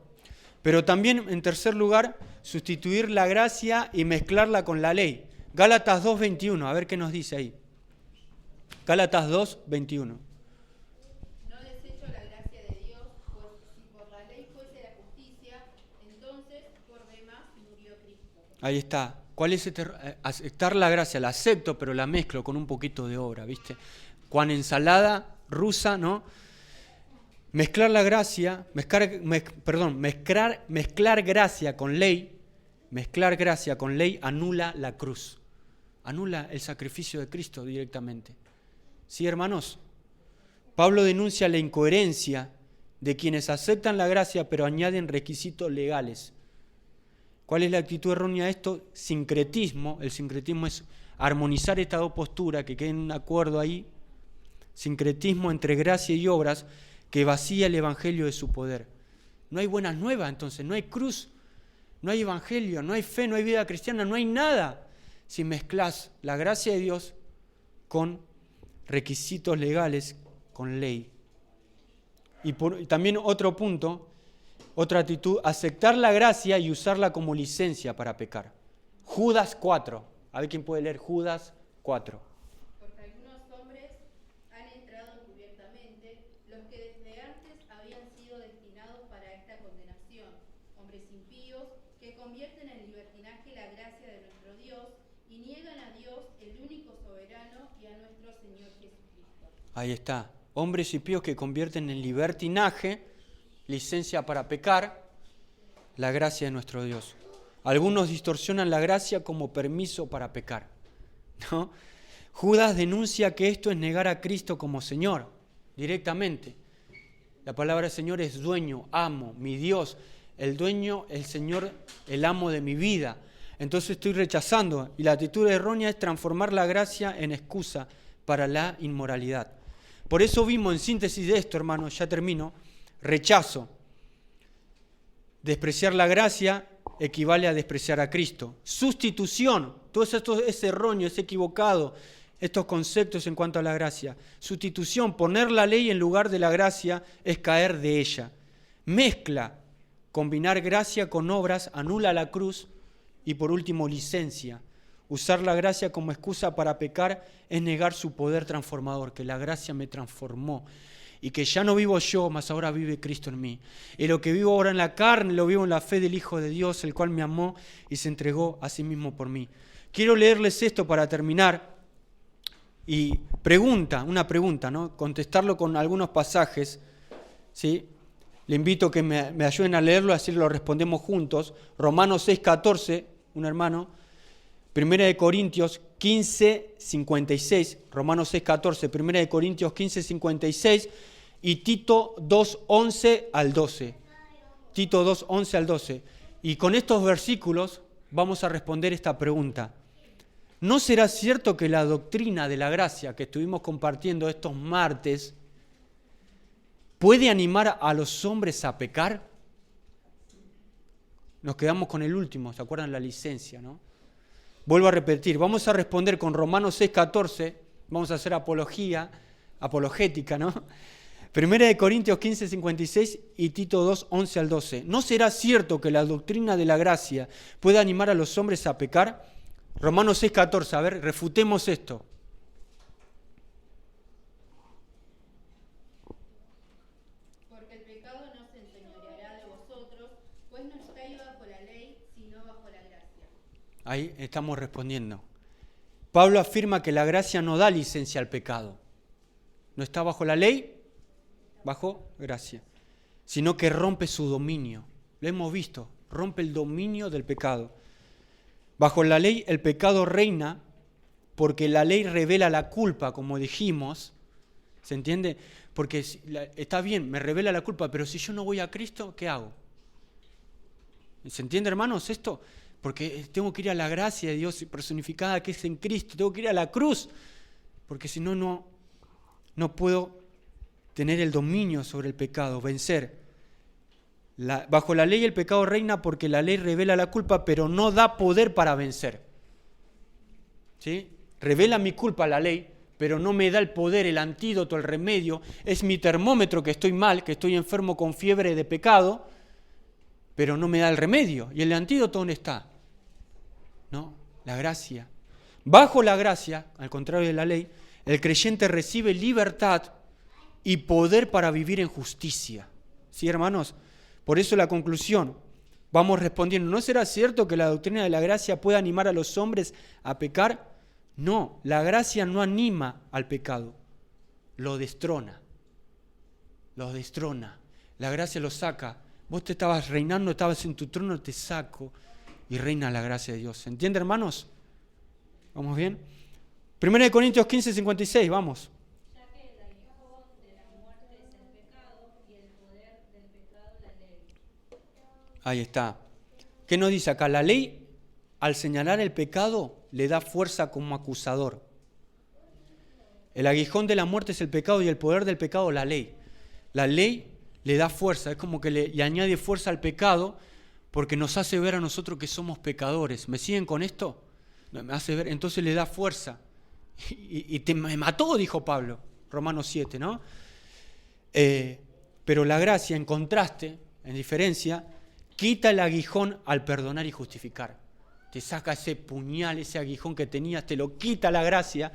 Pero también, en tercer lugar, sustituir la gracia y mezclarla con la ley. Gálatas 2:21, a ver qué nos dice ahí. Gálatas 2:21. No desecho la gracia de Dios, pues si por la ley fuese la justicia, entonces por demás murió Cristo. Ahí está. ¿Cuál es aceptar la gracia? La acepto, pero la mezclo con un poquito de obra, ¿viste? Cuán ensalada rusa, ¿no? Mezclar la gracia, mezclar gracia con ley, anula la cruz, anula el sacrificio de Cristo directamente. Sí, hermanos, Pablo denuncia la incoherencia de quienes aceptan la gracia pero añaden requisitos legales. ¿Cuál es la actitud errónea de esto? Sincretismo. El sincretismo es armonizar estas dos posturas, que queden en acuerdo ahí. Sincretismo entre gracia y obras que vacía el evangelio de su poder. No hay buenas nuevas entonces, no hay cruz, no hay evangelio, no hay fe, no hay vida cristiana, no hay nada si mezclas la gracia de Dios con requisitos legales, con ley. Y también otro punto, otra actitud, aceptar la gracia y usarla como licencia para pecar. Judas 4, a ver quién puede leer Judas 4. Porque algunos hombres han entrado encubiertamente, los que desde antes habían sido destinados para esta condenación, hombres impíos que convierten en libertinaje la gracia de nuestro Dios y niegan a Dios, el único soberano, y a nuestro Señor Jesucristo. Ahí está. Hombres impíos que convierten en libertinaje, licencia para pecar, la gracia de nuestro Dios. Algunos distorsionan la gracia como permiso para pecar, ¿no? Judas denuncia que esto es negar a Cristo como Señor, directamente. La palabra Señor es dueño, amo, mi Dios, el dueño, el Señor, el amo de mi vida. Entonces estoy rechazando, y la actitud errónea es transformar la gracia en excusa para la inmoralidad. Por eso vimos en síntesis de esto, hermanos, ya termino, rechazo. Despreciar la gracia equivale a despreciar a Cristo. Sustitución, todo esto es erróneo, es equivocado, estos conceptos en cuanto a la gracia. Sustitución, poner la ley en lugar de la gracia es caer de ella. Mezcla, combinar gracia con obras anula la cruz. Y por último, licencia. Usar la gracia como excusa para pecar es negar su poder transformador, que la gracia me transformó y que ya no vivo yo, mas ahora vive Cristo en mí. Y lo que vivo ahora en la carne, lo vivo en la fe del Hijo de Dios, el cual me amó y se entregó a sí mismo por mí. Quiero leerles esto para terminar y una pregunta, ¿no? Contestarlo con algunos pasajes, ¿sí? Le invito a que me ayuden a leerlo, así lo respondemos juntos. Romanos 6:14, un hermano. 1 Corintios 15:56, Romanos 6:14, 1 Corintios 15:56 y Tito 2:11 al 12. Tito 2:11 al 12. Y con estos versículos vamos a responder esta pregunta. ¿No será cierto que la doctrina de la gracia que estuvimos compartiendo estos martes puede animar a los hombres a pecar? Nos quedamos con el último, ¿se acuerdan? La licencia, ¿no? Vuelvo a repetir, vamos a responder con Romanos 6:14, vamos a hacer apologética, ¿no? 1 Corintios 15:56 y Tito 2:11 al 12. ¿No será cierto que la doctrina de la gracia puede animar a los hombres a pecar? Romanos 6:14, a ver, refutemos esto. Porque el pecado no se enseñoreará de vosotros, pues no estáis bajo la ley, sino bajo la gracia. Ahí estamos respondiendo. Pablo afirma que la gracia no da licencia al pecado. No está bajo la ley, bajo gracia, sino que rompe su dominio. Lo hemos visto, rompe el dominio del pecado. Bajo la ley el pecado reina porque la ley revela la culpa, como dijimos. ¿Se entiende? Porque está bien, me revela la culpa, pero si yo no voy a Cristo, ¿qué hago? ¿Se entiende, hermanos, esto? Porque tengo que ir a la gracia de Dios personificada que es en Cristo. Tengo que ir a la cruz, porque si no, no puedo tener el dominio sobre el pecado, vencer. Bajo la ley el pecado reina porque la ley revela la culpa, pero no da poder para vencer. ¿Sí? Revela mi culpa la ley, pero no me da el poder, el antídoto, el remedio. Es mi termómetro que estoy mal, que estoy enfermo con fiebre de pecado, pero no me da el remedio. ¿Y el antídoto dónde está? ¿No? La gracia. Bajo la gracia, al contrario de la ley, el creyente recibe libertad y poder para vivir en justicia. ¿Sí, hermanos? Por eso la conclusión, vamos respondiendo, ¿no será cierto que la doctrina de la gracia puede animar a los hombres a pecar? No, la gracia no anima al pecado, lo destrona. Lo destrona. La gracia lo saca. Vos te estabas reinando, estabas en tu trono, te saco y reina la gracia de Dios. ¿Se entiende, hermanos? ¿Vamos bien? 1 Corintios 15:56, vamos. Ya que el aguijón de la muerte es el pecado y el poder del pecado la ley. Ahí está. ¿Qué nos dice acá? La ley, al señalar el pecado, le da fuerza como acusador. El aguijón de la muerte es el pecado y el poder del pecado la ley. La ley le da fuerza, es como que le añade fuerza al pecado porque nos hace ver a nosotros que somos pecadores. ¿Me siguen con esto? Me hace ver, entonces le da fuerza. Y me mató, dijo Pablo, Romanos 7, ¿no? Pero la gracia, en contraste, en diferencia, quita el aguijón al perdonar y justificar. Te saca ese puñal, ese aguijón que tenías, te lo quita la gracia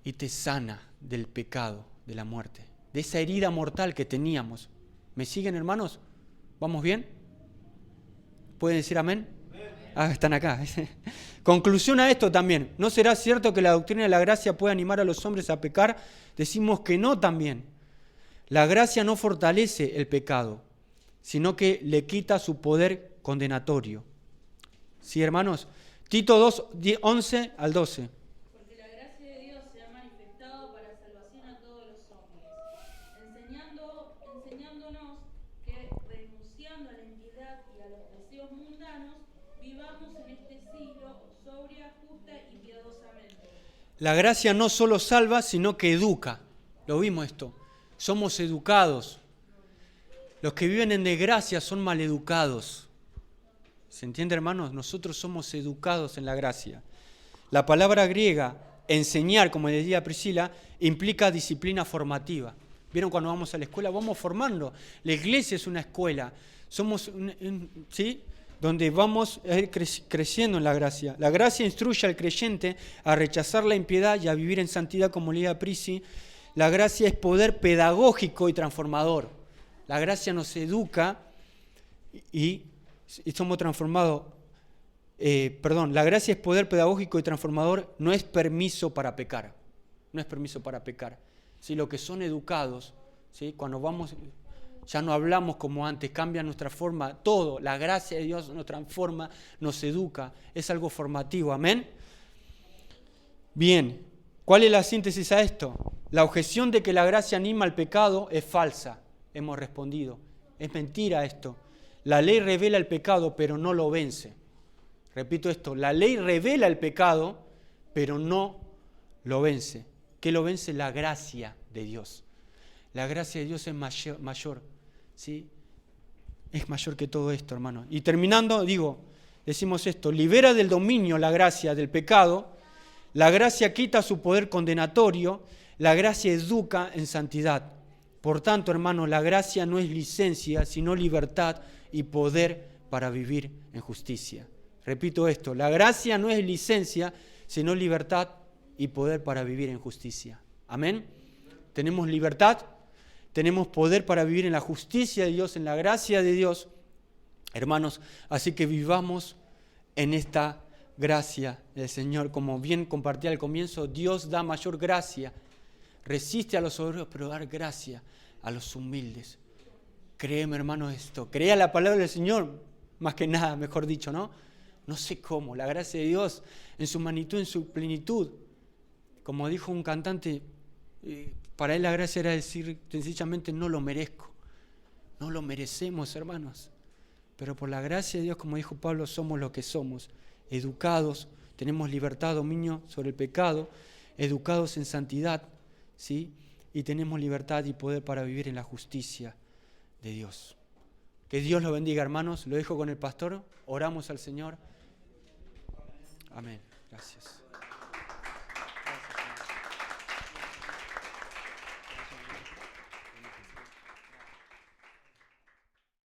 y te sana del pecado, de la muerte, de esa herida mortal que teníamos. ¿Me siguen, hermanos? ¿Vamos bien? ¿Pueden decir amén? Ah, están acá. Conclusión a esto también. ¿No será cierto que la doctrina de la gracia puede animar a los hombres a pecar? Decimos que no también. La gracia no fortalece el pecado, sino que le quita su poder condenatorio. ¿Sí, hermanos? Tito 2, 11 al 12. Porque la gracia de Dios se ha manifestado para salvación a todos los hombres, enseñándonos que renunciando a la impiedad y a los deseos mundanos, vivamos en este siglo sobria, justa y piadosamente. La gracia no solo salva, sino que educa. Lo vimos esto. Somos educados. Los que viven en desgracia son maleducados. ¿Se entiende, hermanos? Nosotros somos educados en la gracia. La palabra griega, enseñar, como decía Priscila, implica disciplina formativa. ¿Vieron cuando vamos a la escuela? Vamos formando. La iglesia es una escuela. Somos, ¿sí? Donde vamos a ir creciendo en la gracia. La gracia instruye al creyente a rechazar la impiedad y a vivir en santidad, como leía Prisi. La gracia es poder pedagógico y transformador. La gracia nos educa y somos transformados. La gracia es poder pedagógico y transformador, no es permiso para pecar. No es permiso para pecar. ¿Sí? Los que son educados, ¿sí? Cuando vamos, ya no hablamos como antes, cambia nuestra forma, todo. La gracia de Dios nos transforma, nos educa, es algo formativo. ¿Amén? Bien, ¿cuál es la síntesis a esto? La objeción de que la gracia anima al pecado es falsa. Hemos respondido. Es mentira esto. La ley revela el pecado, pero no lo vence. Repito esto, la ley revela el pecado, pero no lo vence. ¿Qué lo vence? La gracia de Dios. La gracia de Dios es mayor, ¿sí? Es mayor que todo esto, hermano. Y terminando, decimos esto, libera del dominio la gracia del pecado, la gracia quita su poder condenatorio, la gracia educa en santidad. Por tanto, hermano, la gracia no es licencia, sino libertad y poder para vivir en justicia. Repito esto, la gracia no es licencia, sino libertad y poder para vivir en justicia. Amén. Tenemos libertad, tenemos poder para vivir en la justicia de Dios, en la gracia de Dios, hermanos. Así que vivamos en esta gracia del Señor. Como bien compartí al comienzo, Dios da mayor gracia. Resiste a los soberbios, pero da gracia a los humildes. Créeme, hermano, esto. Crea la palabra del Señor, más que nada, mejor dicho, ¿no? No sé cómo, la gracia de Dios en su magnitud, en su plenitud. Como dijo un cantante, para él la gracia era decir sencillamente no lo merezco. No lo merecemos, hermanos. Pero por la gracia de Dios, como dijo Pablo, somos lo que somos. Educados, tenemos libertad, dominio sobre el pecado, educados en santidad, ¿sí? Y tenemos libertad y poder para vivir en la justicia de Dios. Que Dios lo bendiga, hermanos. Lo dejo con el pastor. Oramos al Señor. Amén. Gracias.